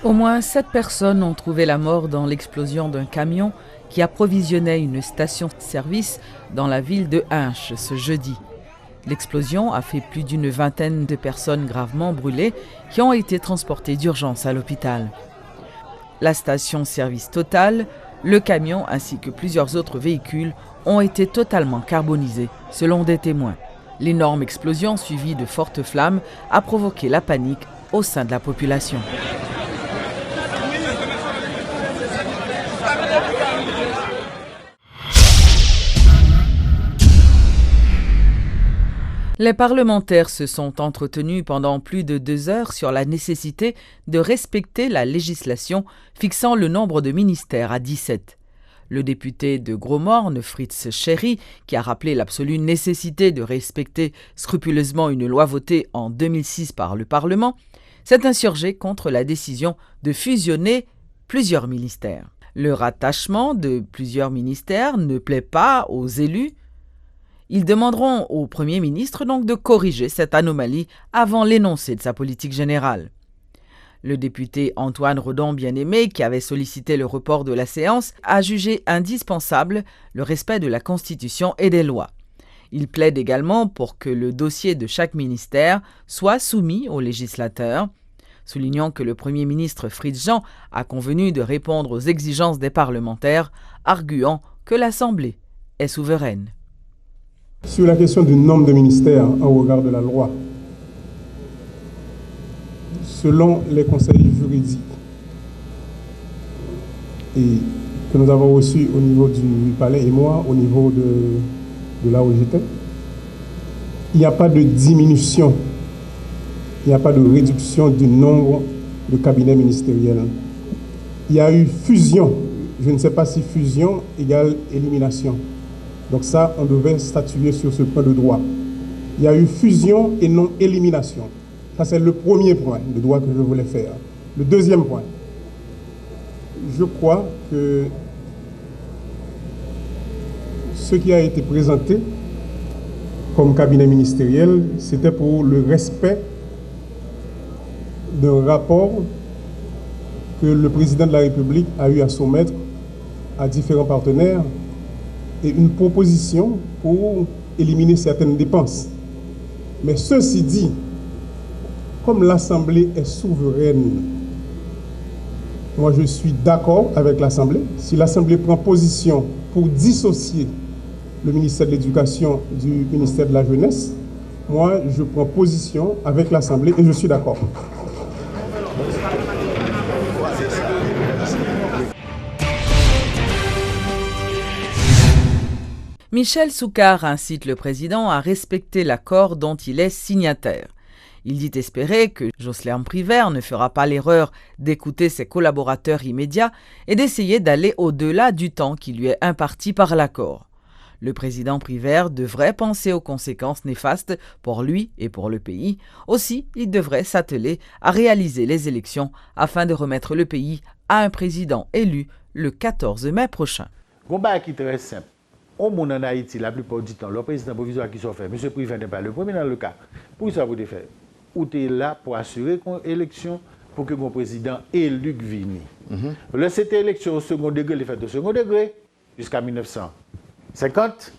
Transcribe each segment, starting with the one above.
Au moins 7 personnes ont trouvé la mort dans l'explosion d'un camion qui approvisionnait une station-service dans la ville de Hinche ce jeudi. L'explosion a fait plus d'une vingtaine de personnes gravement brûlées qui ont été transportées d'urgence à l'hôpital. La station-service Total, le camion ainsi que plusieurs autres véhicules ont été totalement carbonisés, selon des témoins. L'énorme explosion suivie de fortes flammes a provoqué la panique au sein de la population. Les parlementaires se sont entretenus pendant plus de 2 heures sur la nécessité de respecter la législation fixant le nombre de ministères à 17. Le député de Gros-Morne, Fritz Chéry, qui a rappelé l'absolue nécessité de respecter scrupuleusement une loi votée en 2006 par le Parlement, s'est insurgé contre la décision de fusionner plusieurs ministères. Le rattachement de plusieurs ministères ne plaît pas aux élus. Ils demanderont au Premier ministre donc de corriger cette anomalie avant l'énoncé de sa politique générale. Le député Antoine Redon-Bien-Aimé, qui avait sollicité le report de la séance, a jugé indispensable le respect de la Constitution et des lois. Il plaide également pour que le dossier de chaque ministère soit soumis au législateur, soulignant que le Premier ministre Fritz Jean a convenu de répondre aux exigences des parlementaires, arguant que l'Assemblée est souveraine. Sur la question du nombre de ministères en regard de la loi, selon les conseils juridiques et que nous avons reçus au niveau du palais et moi au niveau de là où j'étais, il n'y a pas de diminution, il n'y a pas de réduction du nombre de cabinets ministériels. Il y a eu fusion, je ne sais pas si fusion égale élimination. Donc ça, on devait statuer sur ce point de droit. Il y a eu fusion et non élimination. Ça, c'est le premier point de droit que je voulais faire. Le deuxième point, je crois que ce qui a été présenté comme cabinet ministériel, c'était pour le respect d'un rapport que le président de la République a eu à soumettre à différents partenaires et une proposition pour éliminer certaines dépenses. Mais ceci dit, comme l'Assemblée est souveraine, moi je suis d'accord avec l'Assemblée. Si l'Assemblée prend position pour dissocier le ministère de l'Éducation du ministère de la Jeunesse, moi je prends position avec l'Assemblée et je suis d'accord. Michel Soucar incite le président à respecter l'accord dont il est signataire. Il dit espérer que Jocelyn Privert ne fera pas l'erreur d'écouter ses collaborateurs immédiats et d'essayer d'aller au-delà du temps qui lui est imparti par l'accord. Le président Privert devrait penser aux conséquences néfastes pour lui et pour le pays. Aussi, il devrait s'atteler à réaliser les élections afin de remettre le pays à un président élu le 14 mai prochain. Combat qui est très simple. Au monde en Haïti, la plupart du temps, le président provisoire qui sont fait, M. Privert n'est pas le premier dans le cas. Pour ça, vous devez faire. Ou tu es là pour assurer qu'on élection pour que mon président élu vienne. Cette élection au second degré, il est fait au second degré jusqu'à 1950.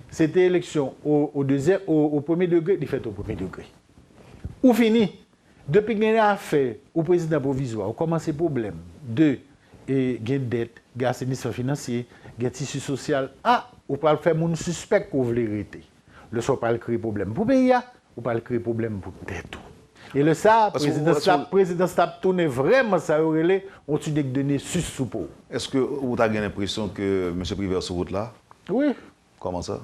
Cette élection au premier degré, il est fait au premier degré. Ou fini. Depuis qu'il y a affaire au président provisoire, on commence les problèmes de dette, de assainissement financier, de tissu social. Ou pas le faire mon suspect qu'on veut l'arrêter. Le soit pas le créer problème pour pays, ou pas le créer problème pour tête. Et le ça, le président Stap tourne vraiment ça aurait on tu de donner sus sous peau. Est-ce que vous avez l'impression que M. Privert sur route là? Oui. Comment ça?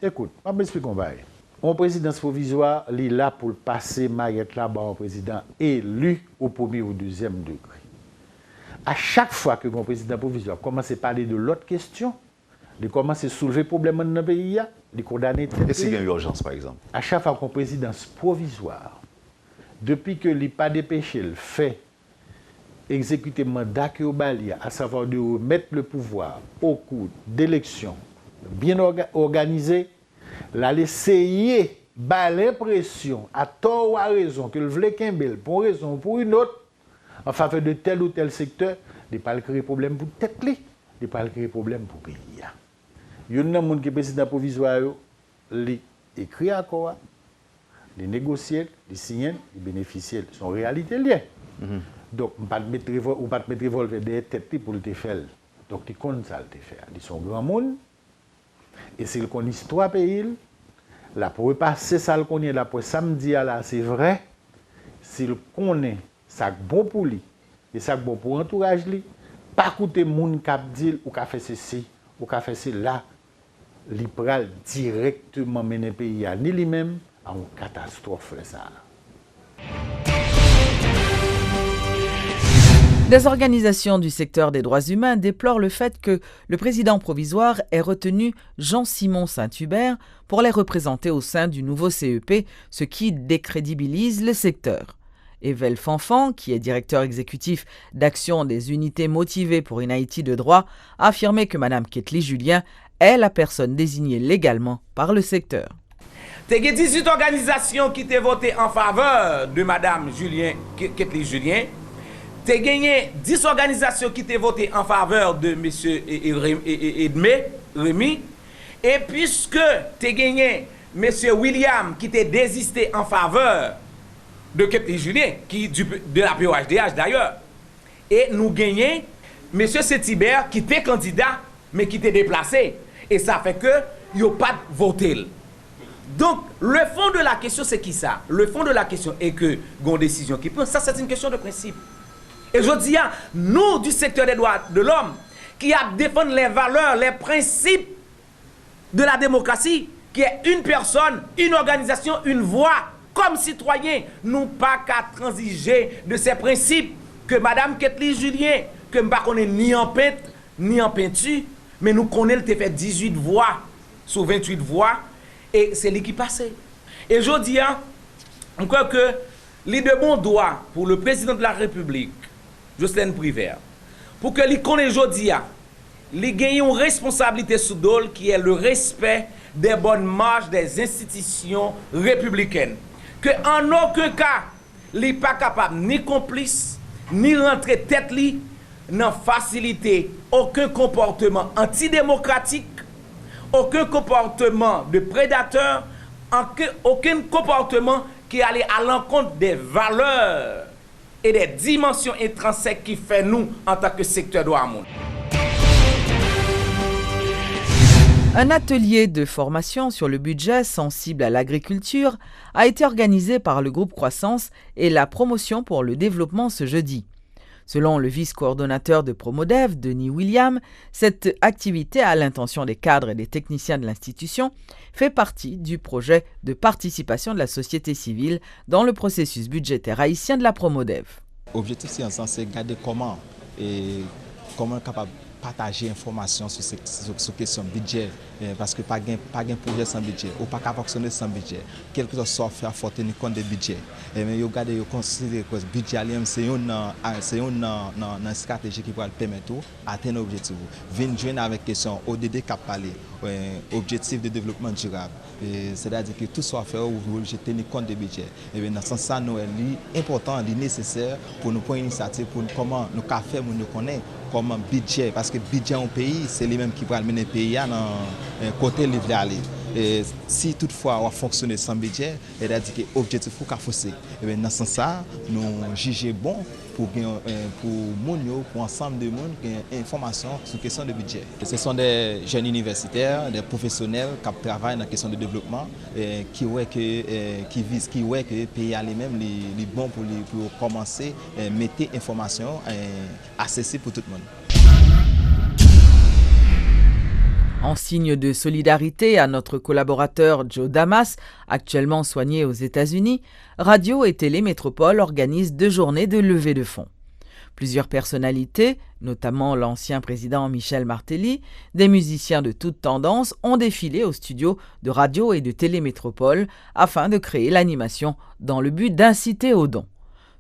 Écoute, je vais m'expliquer un bail. Mon président provisoire, il est là pour passer Mariette là-bas un président élu au premier ou deuxième degré. À chaque fois que mon président provisoire commence à parler de l'autre question, il commence à soulever des problèmes dans le pays, il condamne. Est-ce qu'il y a une urgence, par exemple? À chaque fois qu'un président provisoire, depuis que il pas dépêché, il fait exécuter le mandat que Obalia, à savoir de remettre le pouvoir au cours d'élections bien organisées, il essayer de l'impression, à tort ou à raison, que le voulait Kimbel, pour une raison ou pour une autre, en faveur de tel ou tel secteur, il pas créer problème pour tête clé, il pas créer problème pour pays. Il y a des gens qui sont président provisoire, ils écrivent encore, ils négocient, ils signent, ils bénéficient. C'est une réalité liée. Donc, on ne peut pas mettre revolver des têtes pour le faire. Donc, ils connaissent ça le faire. Ils sont grands monde. Et s'ils connaissent 3 pays, là, pour repasser ça qu'on est là pour samedi, là, c'est vrai. S'ils connaissent ça bon pour lui, et ça bon pour l'entourage, pas écouter les gens qui disent ou qui fait ceci, ou qui fait cela, il pral directement mener le pays ni lui-même à une catastrophe. Ça. Des organisations du secteur des droits humains déplorent le fait que le président provisoire ait retenu Jean-Simon Saint-Hubert pour les représenter au sein du nouveau CEP, ce qui décrédibilise le secteur. Evel Fanfan, qui est directeur exécutif d'Action des unités motivées pour une Haïti de droit, a affirmé que Mme Ketli Julien est la personne désignée légalement par le secteur. Il y a 18 organisations qui ont voté en faveur de Mme Ketli Julien. Tu as gagné 10 organisations qui ont voté en faveur de M. Edmé Rémy. Et puisque tu as gagné M. William qui t'a désisté en faveur de Ketli Julien, de la POHDH d'ailleurs. Et nous gagnons M. Saint-Hubert qui était candidat, mais qui était déplacé. Et ça fait que il n'y a pas voté. Donc, le fond de la question, c'est qui ça? Le fond de la question est que, une décision qui prend, ça c'est une question de principe. Et je dis, nous, du secteur des droits de l'homme, qui a défendu les valeurs, les principes de la démocratie, qui est une personne, une organisation, une voix, comme citoyen, nous pas qu'à transiger de ces principes que Mme Ketli Julien, que nous ne connaissons ni en peintre, ni en peinture, mais nous connaissons qu'elle fait 18 voix sur 28 voix, et c'est lui qui passe. Et je dis, je crois que les de bon droit pour le président de la République, Jocelyn Privert, pour que les connaissent aujourd'hui, les gagnent une responsabilité sous dol qui est le respect des bonnes marches des institutions républicaines. Que en aucun cas, les pas capable ni complice, ni rentrer tête li, n'en faciliter aucun comportement antidémocratique, aucun comportement de prédateur, aucun comportement qui allait à l'encontre des valeurs et des dimensions intrinsèques qui fait nous en tant que secteur droit monde. Un atelier de formation sur le budget sensible à l'agriculture a été organisé par le groupe Croissance et la promotion pour le développement ce jeudi. Selon le vice-coordonnateur de Promodev, Denis William, cette activité à l'intention des cadres et des techniciens de l'institution fait partie du projet de participation de la société civile dans le processus budgétaire haïtien de la Promodev. L'objectif, c'est garder comment capable partager information sur question budget parce que pas de projet sans budget ou pas capable fonctionner sans budget quelque chose soit faire faut tenir compte des budgets mais yo garder yo considérer que budget c'est une stratégie qui va permettre atteindre l'objectif venir joindre avec question ODD qui parler objectif de développement durable c'est-à-dire que tout soit fait ou tenir compte des budgets et bien dans ce sens nous est important est nécessaire pour nous prendre une initiative pour comment nous faire nous connaître comme budget parce que budget en pays c'est lui-même qui va mener le pays dans côté livre aller et si toutefois on va fonctionner sans budget c'est-à-dire que objectif faut qu'a forcer et bien dans ce sens nous juger bon pour ensemble de monde qui information sur question de budget. Ce sont des jeunes universitaires, des professionnels qui travaillent dans la question de développement qui visent que le pays lui-même est bon pour commencer à mettre information accessible pour tout le monde. En signe de solidarité à notre collaborateur Joe Damas, actuellement soigné aux États-Unis, Radio et Télé Métropole organisent 2 journées de levée de fonds. Plusieurs personnalités, notamment l'ancien président Michel Martelly, des musiciens de toutes tendances, ont défilé au studio de Radio et de Télé Métropole afin de créer l'animation dans le but d'inciter aux dons.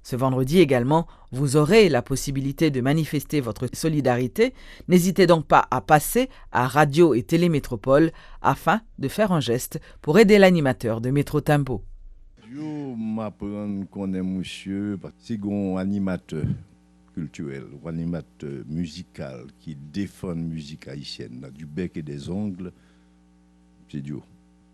Ce vendredi également, vous aurez la possibilité de manifester votre solidarité. N'hésitez donc pas à passer à Radio et Télé Métropole afin de faire un geste pour aider l'animateur de Métro Tempo. Je m'apprends qu'on est monsieur, si un animateur culturel, ou animateur musical qui défend la musique haïtienne, du bec et des ongles, c'est Dieu.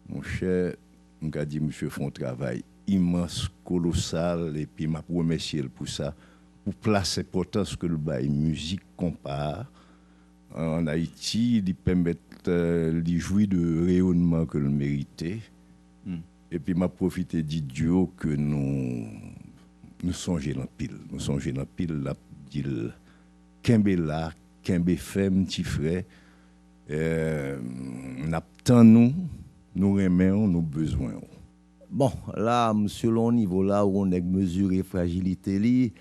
Mon cher, on a dit, monsieur, font un travail immense, colossal, et puis m'a remercié pour ça, pour placer l'importance que le bail musique compare en Haïti, il permet de jouir de rayonnement que le méritait. Et puis m'a profité d'idiot que nous songeons dans pile. Nous songeons dans pile, la dit Kembe là, Kembe femme, petit frère. Nous remettons nos besoins. Bon, là, selon le niveau là où on a mesuré fragilité,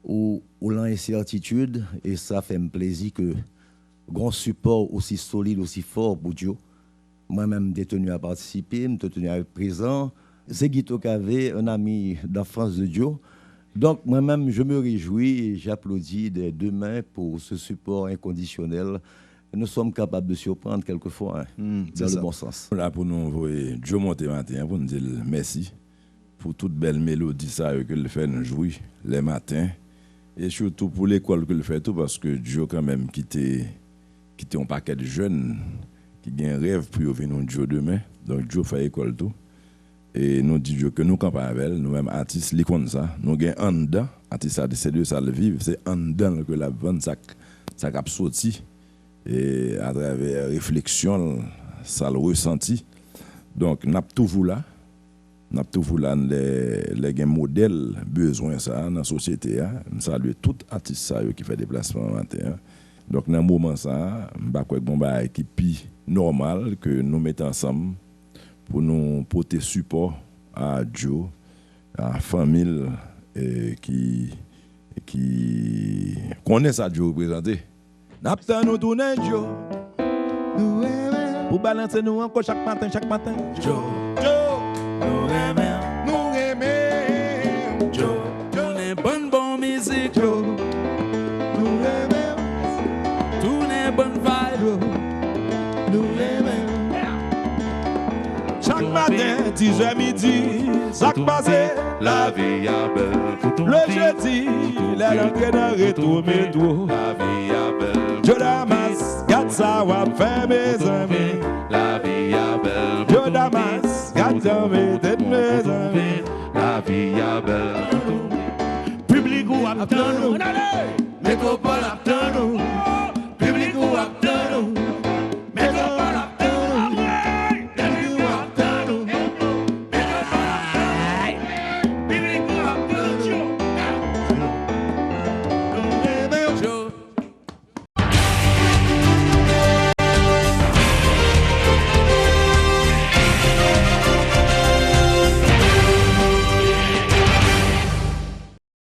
ou l'incertitude, et ça fait un plaisir que grand support aussi solide, aussi fort pour Dieu. Moi-même, j'ai tenu à participer, j'ai tenu à être présent. C'est Guito Kavé, un ami d'enfance de Dieu. Donc, moi-même, je me réjouis et j'applaudis des deux mains pour ce support inconditionnel. Nous sommes capables de surprendre quelquefois, dans le bon sens. Là, pour nous envoyer Dieu monter matin, pour nous dire merci pour toute belle mélodie que le fait nous jouer les matins. Et surtout pour l'école que le fait tout, parce que Dieu, quand même, quitté un paquet de jeunes qui ont un rêve pour venir Dieu demain. Donc, Dieu fait école tout. Et nous disons Dieu que nous campons avec elle, nous-mêmes artistes, les comme ça. Nous avons un dedans, artistes, c'est deux ça le vivre, c'est un dedans que la vente, ça a sorti. Et à travers réflexion, ça le ressenti. Donc, nous avons toujours là. Nous avons toujours là les modèles, besoin ça dans la société. Nous saluons tout artiste qui fait des déplacements matin. Donc, dans un moment, ça, je crois que c'est normal que nous mettons ensemble pour nous porter support à Dieu, à la famille qui connaît ça, Dieu représenté. Nous nous tournons Dieu. Pour balancer nous encore chaque matin. Dieu. Nous aimons. Dieu. Nous est bonne musique. Nous aimons. Tout est bonne vibe. Nous aimons. Chaque matin, 10h midi, ça passe. La vie est belle. Le jeudi, la langue dans retour métro. La vie est belle. Je ramasse, garde ça, va faire maison.